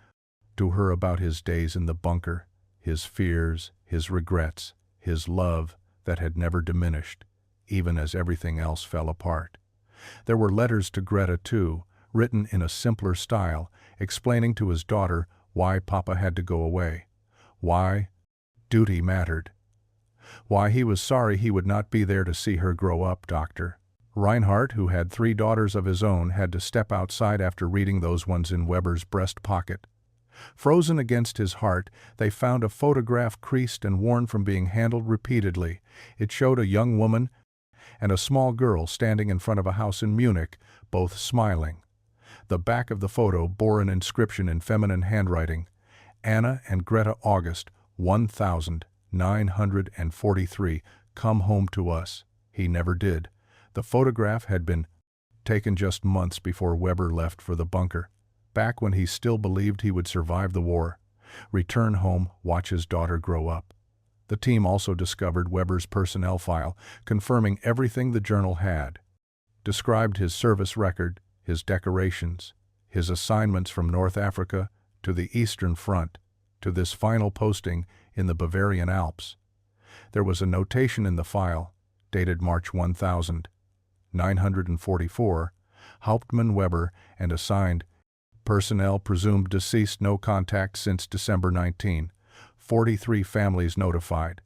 to her about his days in the bunker, his fears, his regrets, his love that had never diminished, even as everything else fell apart. There were letters to Greta, too, written in a simpler style, explaining to his daughter why Papa had to go away, why duty mattered, why he was sorry he would not be there to see her grow up. Dr. Reinhardt, who had 3 daughters of his own, had to step outside after reading those ones in Weber's breast pocket. Frozen against his heart, they found a photograph creased and worn from being handled repeatedly. It showed a young woman and a small girl standing in front of a house in Munich, both smiling. The back of the photo bore an inscription in feminine handwriting: Anna and Greta, August 1943, come home to us. He never did. The photograph had been taken just months before Weber left for the bunker, back when he still believed he would survive the war, return home, watch his daughter grow up. The team also discovered Weber's personnel file, confirming everything the journal had. Described his service record, his decorations, his assignments from North Africa to the Eastern Front, to this final posting in the Bavarian Alps. There was a notation in the file, dated March 1944, Hauptmann Weber, and assigned personnel presumed deceased, no contact since December 19. 43 families notified.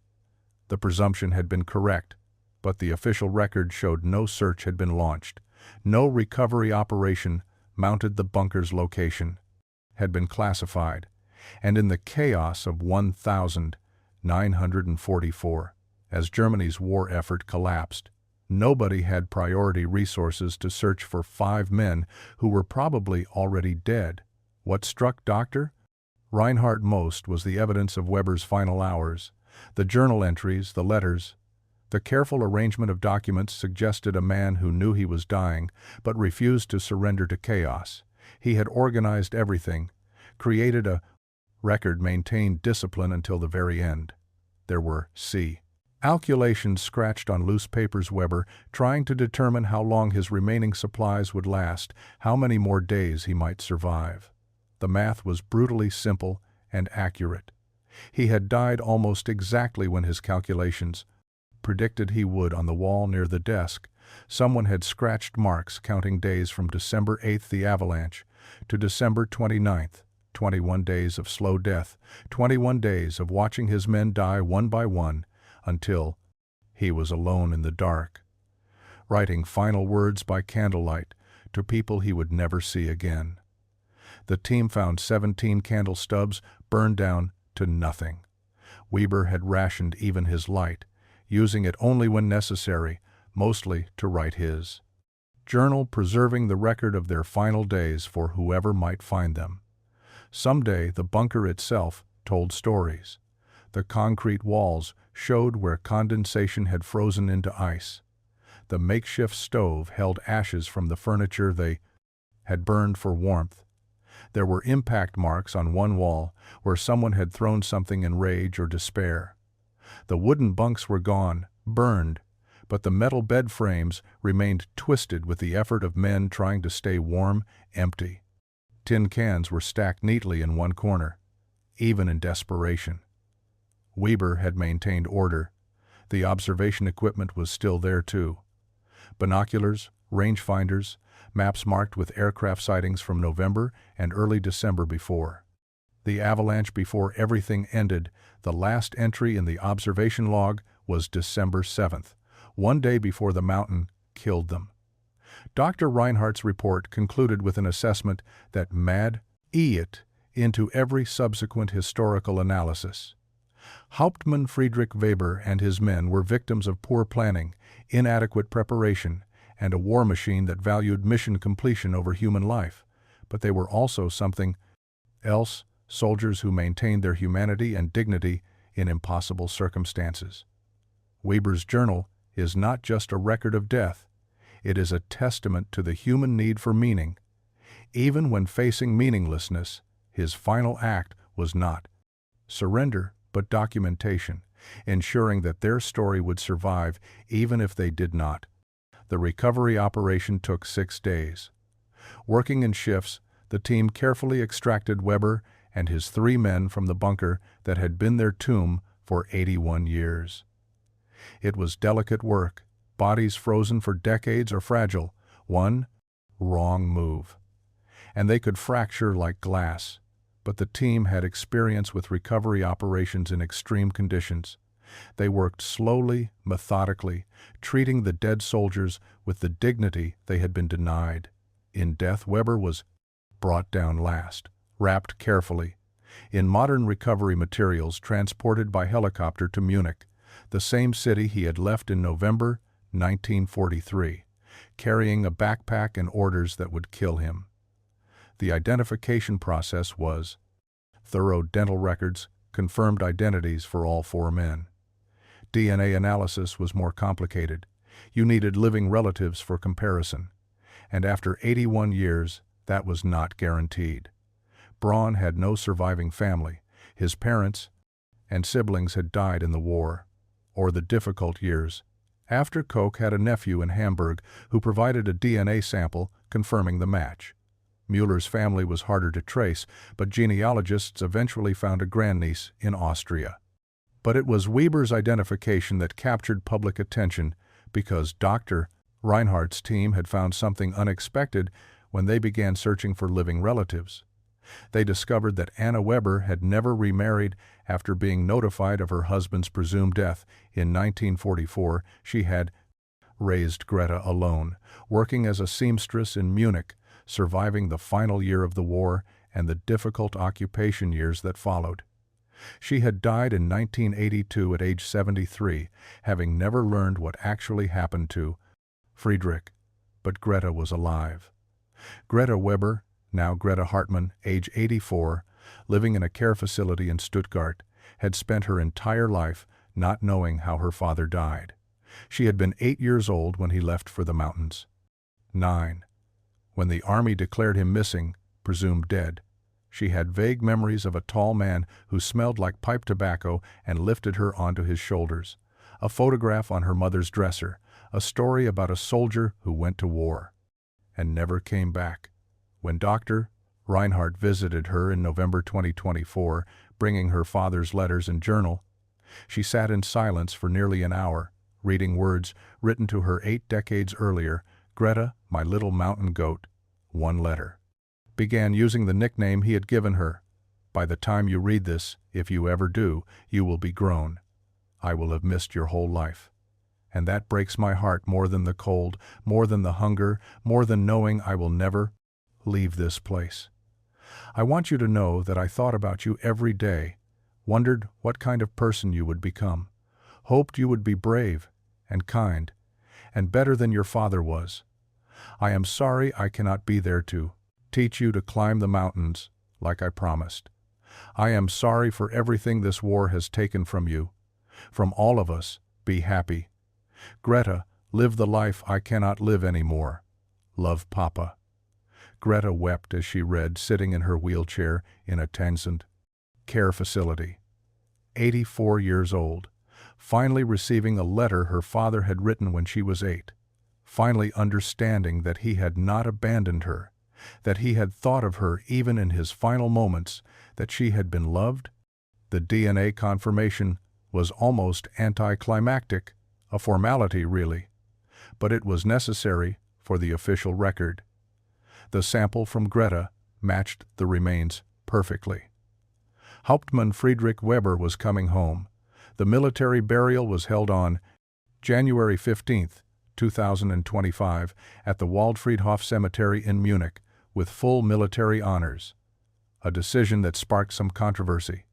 The presumption had been correct, but the official record showed no search had been launched. No recovery operation mounted the bunker's location had been classified, and in the chaos of 1944, as Germany's war effort collapsed, nobody had priority resources to search for 5 men who were probably already dead. What struck Dr. Reinhardt most was the evidence of Weber's final hours. The journal entries, the letters, the careful arrangement of documents suggested a man who knew he was dying but refused to surrender to chaos. He had organized everything, created a record, maintained discipline until the very end. There were calculations scratched on loose papers. Weber trying to determine how long his remaining supplies would last, how many more days he might survive. The math was brutally simple and accurate. He had died almost exactly when his calculations predicted he would. On the wall near the desk, someone had scratched marks counting days from December 8th, the avalanche, to December 29th, 21 days of slow death, 21 days of watching his men die one by one until he was alone in the dark, writing final words by candlelight to people he would never see again. The team found 17 candle stubs burned down to nothing. Weber had rationed even his light, using it only when necessary, mostly to write his journal, preserving the record of their final days for whoever might find them. Someday the bunker itself told stories. The concrete walls showed where condensation had frozen into ice. The makeshift stove held ashes from the furniture they had burned for warmth. There were impact marks on one wall where someone had thrown something in rage or despair. The wooden bunks were gone, burned, but the metal bed frames remained twisted with the effort of men trying to stay warm, empty. Tin cans were stacked neatly in one corner, even in desperation. Weber had maintained order. The observation equipment was still there too. Binoculars, rangefinders, maps marked with aircraft sightings from November and early December before the avalanche. Before everything ended, the last entry in the observation log was December 7th, one day before the mountain killed them. Dr. Reinhardt's report concluded with an assessment that mad it into every subsequent historical analysis. Hauptmann Friedrich Weber and his men were victims of poor planning, inadequate preparation, and a war machine that valued mission completion over human life. But they were also something else, soldiers who maintained their humanity and dignity in impossible circumstances. Weber's journal is not just a record of death. It is a testament to the human need for meaning. Even when facing meaninglessness, his final act was not surrender, but documentation, ensuring that their story would survive even if they did not. The recovery operation took 6 days. Working in shifts, the team carefully extracted Weber and his 3 men from the bunker that had been their tomb for 81 years. It was delicate work, bodies frozen for decades or fragile, one wrong move, and they could fracture like glass. But the team had experience with recovery operations in extreme conditions. They worked slowly, methodically, treating the dead soldiers with the dignity they had been denied. In death, Weber was brought down last, wrapped carefully, in modern recovery materials transported by helicopter to Munich, the same city he had left in November 1943, carrying a backpack and orders that would kill him. The identification process was thorough. Dental records confirmed identities for all 4 men. DNA analysis was more complicated. You needed living relatives for comparison. And after 81 years, that was not guaranteed. Braun had no surviving family. His parents and siblings had died in the war or the difficult years. After Koch had a nephew in Hamburg who provided a DNA sample confirming the match. Mueller's family was harder to trace, but genealogists eventually found a grandniece in Austria. But it was Weber's identification that captured public attention because Dr. Reinhardt's team had found something unexpected when they began searching for living relatives. They discovered that Anna Weber had never remarried after being notified of her husband's presumed death in 1944. She had raised Greta alone, working as a seamstress in Munich, surviving the final year of the war and the difficult occupation years that followed. She had died in 1982 at age 73, having never learned what actually happened to Friedrich, but Greta was alive. Greta Weber, now Greta Hartmann, age 84, living in a care facility in Stuttgart, had spent her entire life not knowing how her father died. She had been 8 years old when he left for the mountains. 9. When the army declared him missing, presumed dead, she had vague memories of a tall man who smelled like pipe tobacco and lifted her onto his shoulders, a photograph on her mother's dresser, a story about a soldier who went to war and never came back. When Dr. Reinhardt visited her in November 2024, bringing her father's letters and journal. She sat in silence for nearly an hour, reading words written to her 8 decades earlier. Greta, my little mountain goat, one letter. Began using the nickname he had given her. By the time you read this, if you ever do, you will be grown. I will have missed your whole life. And that breaks my heart more than the cold, more than the hunger, more than knowing I will never leave this place. I want you to know that I thought about you every day, wondered what kind of person you would become, hoped you would be brave and kind, and better than your father was. I am sorry I cannot be there to teach you to climb the mountains like I promised. I am sorry for everything this war has taken from you. From all of us, be happy. Greta, live the life I cannot live anymore. Love, Papa. Greta wept as she read, sitting in her wheelchair in a Tanzant care facility. 84 years old, finally receiving a letter her father had written when she was 8. Finally understanding that he had not abandoned her, that he had thought of her even in his final moments, that she had been loved. The DNA confirmation was almost anticlimactic, a formality really, but it was necessary for the official record. The sample from Greta matched the remains perfectly. Hauptmann Friedrich Weber was coming home. The military burial was held on January 15, 2025, at the Waldfriedhof Cemetery in Munich, with full military honors. A decision that sparked some controversy.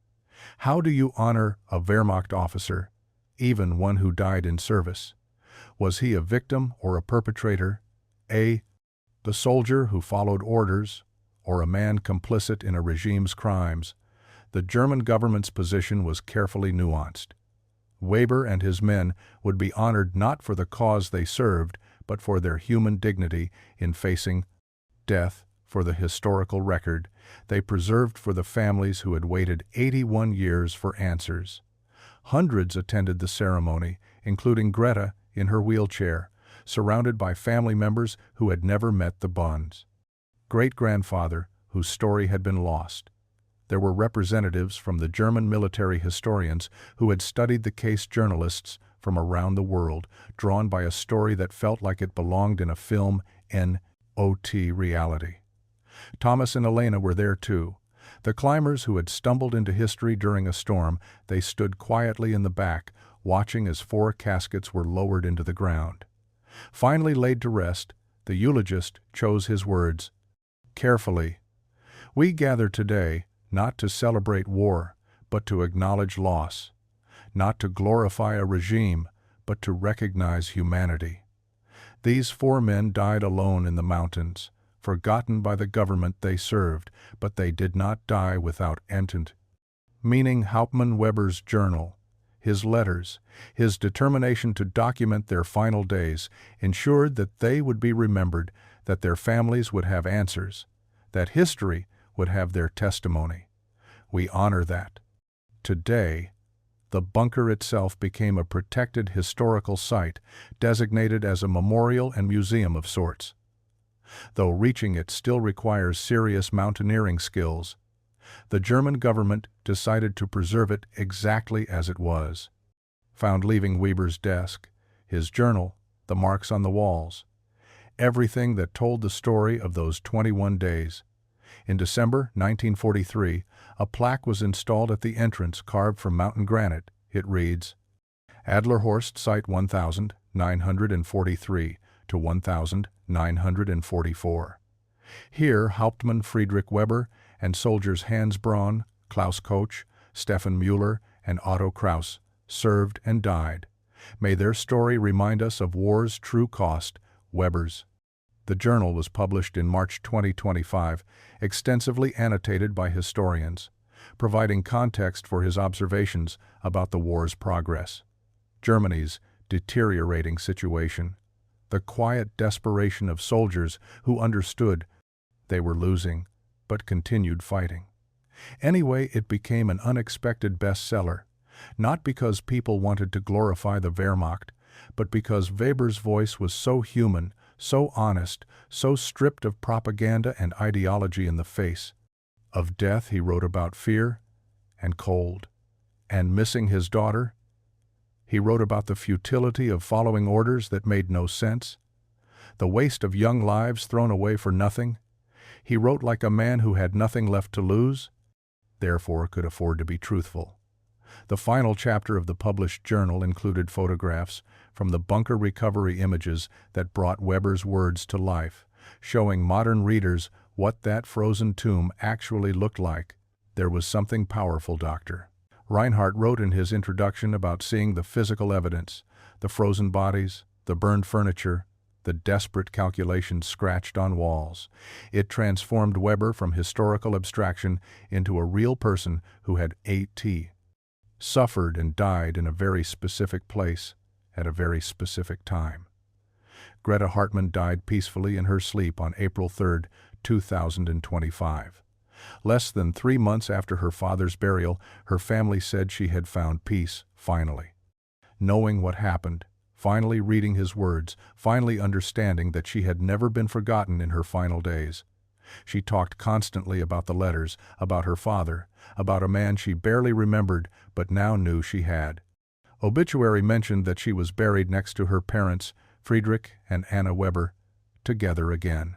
How do you honor a Wehrmacht officer, even one who died in service? Was he a victim or a perpetrator? The soldier who followed orders, or a man complicit in a regime's crimes? The German government's position was carefully nuanced. Weber and his men would be honored not for the cause they served, but for their human dignity in facing death. For the historical record, they preserved for the families who had waited 81 years for answers. Hundreds attended the ceremony, including Greta in her wheelchair, surrounded by family members who had never met the Bonds. Great-grandfather, whose story had been lost. There were representatives from the German military historians who had studied the case, journalists from around the world, drawn by a story that felt like it belonged in a film, not reality. Thomas and Elena were there too. The climbers who had stumbled into history during a storm. They stood quietly in the back, watching as 4 caskets were lowered into the ground. Finally laid to rest, the eulogist chose his words carefully. We gather today not to celebrate war, but to acknowledge loss, not to glorify a regime, but to recognize humanity. These 4 men died alone in the mountains, forgotten by the government they served, but they did not die without intent. Meaning Hauptmann Weber's journal, his letters, his determination to document their final days, ensured that they would be remembered, that their families would have answers, that history would have their testimony. We honor that. Today, the bunker itself became a protected historical site, designated as a memorial and museum of sorts. Though reaching it still requires serious mountaineering skills, the German government decided to preserve it exactly as it was. Found leaving Weber's desk, his journal, the marks on the walls, everything that told the story of those 21 days. In December 1943, a plaque was installed at the entrance carved from mountain granite. It reads, Adlerhorst Site 1943 to 1944. Here Hauptmann Friedrich Weber and soldiers Hans Braun, Klaus Koch, Stefan Müller, and Otto Kraus served and died. May their story remind us of war's true cost, Weber's. The journal was published in March 2025, extensively annotated by historians, providing context for his observations about the war's progress. Germany's deteriorating situation. The quiet desperation of soldiers who understood they were losing, but continued fighting. Anyway, it became an unexpected bestseller, not because people wanted to glorify the Wehrmacht, but because Weber's voice was so human, so honest, so stripped of propaganda and ideology. In the face of death, he wrote about fear and cold and missing his daughter. He wrote about the futility of following orders that made no sense, the waste of young lives thrown away for nothing. He wrote like a man who had nothing left to lose, therefore could afford to be truthful. The final chapter of the published journal included photographs from the bunker recovery images that brought Weber's words to life, showing modern readers what that frozen tomb actually looked like. There was something powerful, Dr. Reinhardt wrote in his introduction, about seeing the physical evidence, the frozen bodies, the burned furniture, the desperate calculations scratched on walls. It transformed Weber from historical abstraction into a real person who had suffered and died in a very specific place at a very specific time. Greta Hartmann died peacefully in her sleep on April 3, 2025. Less than 3 months after her father's burial, her family said she had found peace, finally. Knowing what happened, finally reading his words, finally understanding that she had never been forgotten in her final days. She talked constantly about the letters, about her father, about a man she barely remembered but now knew she had. Obituary mentioned that she was buried next to her parents, Friedrich and Anna Weber, together again.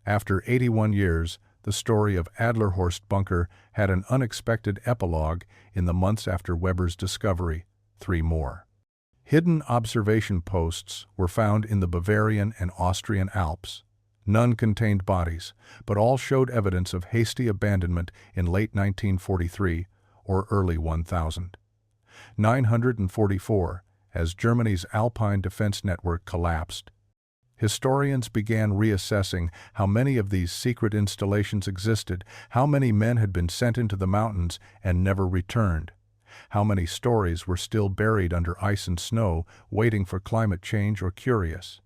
After 81 years, the story of Adlerhorst Bunker had an unexpected epilogue in the months after Weber's discovery. 3 more hidden observation posts were found in the Bavarian and Austrian Alps. None contained bodies, but all showed evidence of hasty abandonment in late 1943 or early 1000. 944, as Germany's Alpine defense network collapsed. Historians began reassessing how many of these secret installations existed, how many men had been sent into the mountains and never returned, how many stories were still buried under ice and snow, waiting for climate change or curious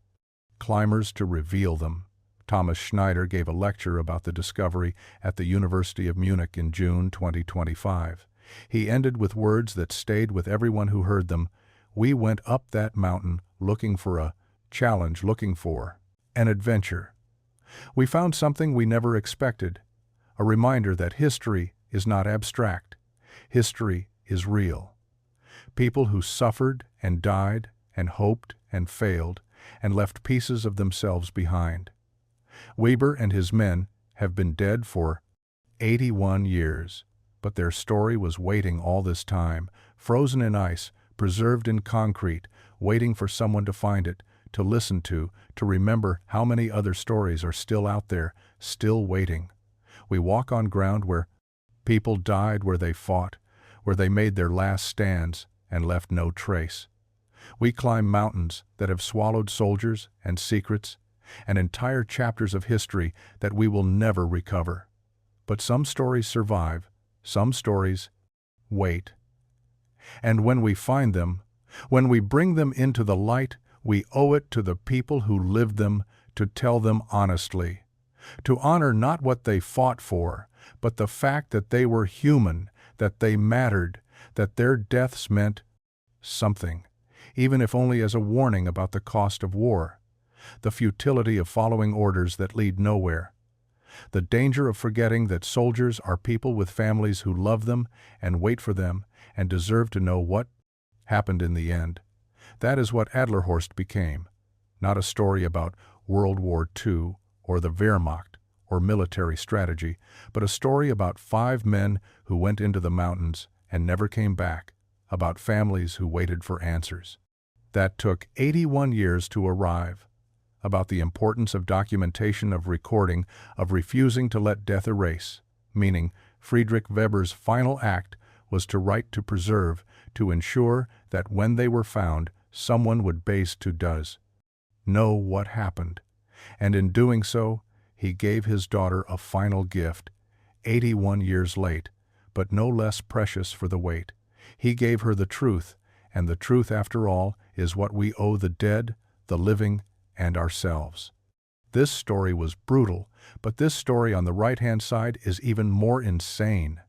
climbers to reveal them. Thomas Schneider gave a lecture about the discovery at the University of Munich in June 2025. He ended with words that stayed with everyone who heard them. "We went up that mountain looking for a challenge, looking for an adventure. We found something we never expected, a reminder that history is not abstract. History is real. People who suffered and died and hoped and failed and left pieces of themselves behind. Weber and his men have been dead for 81 years, but their story was waiting all this time, frozen in ice, preserved in concrete, waiting for someone to find it, to listen to remember. How many other stories are still out there, still waiting? We walk on ground where people died, where they fought, where they made their last stands and left no trace. We climb mountains that have swallowed soldiers and secrets and entire chapters of history that we will never recover. But some stories survive, some stories wait. And when we find them, when we bring them into the light, we owe it to the people who lived them to tell them honestly, to honor not what they fought for, but the fact that they were human, that they mattered, that their deaths meant something, even if only as a warning about the cost of war, the futility of following orders that lead nowhere, the danger of forgetting that soldiers are people with families who love them and wait for them and deserve to know what happened in the end. That is what Adlerhorst became, not a story about World War II or the Wehrmacht or military strategy, but a story about 5 men who went into the mountains and never came back, about families who waited for answers. That took 81 years to arrive, about the importance of documentation, of recording, of refusing to let death erase, meaning Friedrich Weber's final act was to write, to preserve, to ensure that when they were found, someone would base to does know what happened. And in doing so, he gave his daughter a final gift, 81 years late, but no less precious for the wait. He gave her the truth, and the truth, after all, is what we owe the dead, the living, and ourselves. This story was brutal, but this story on the right-hand side is even more insane.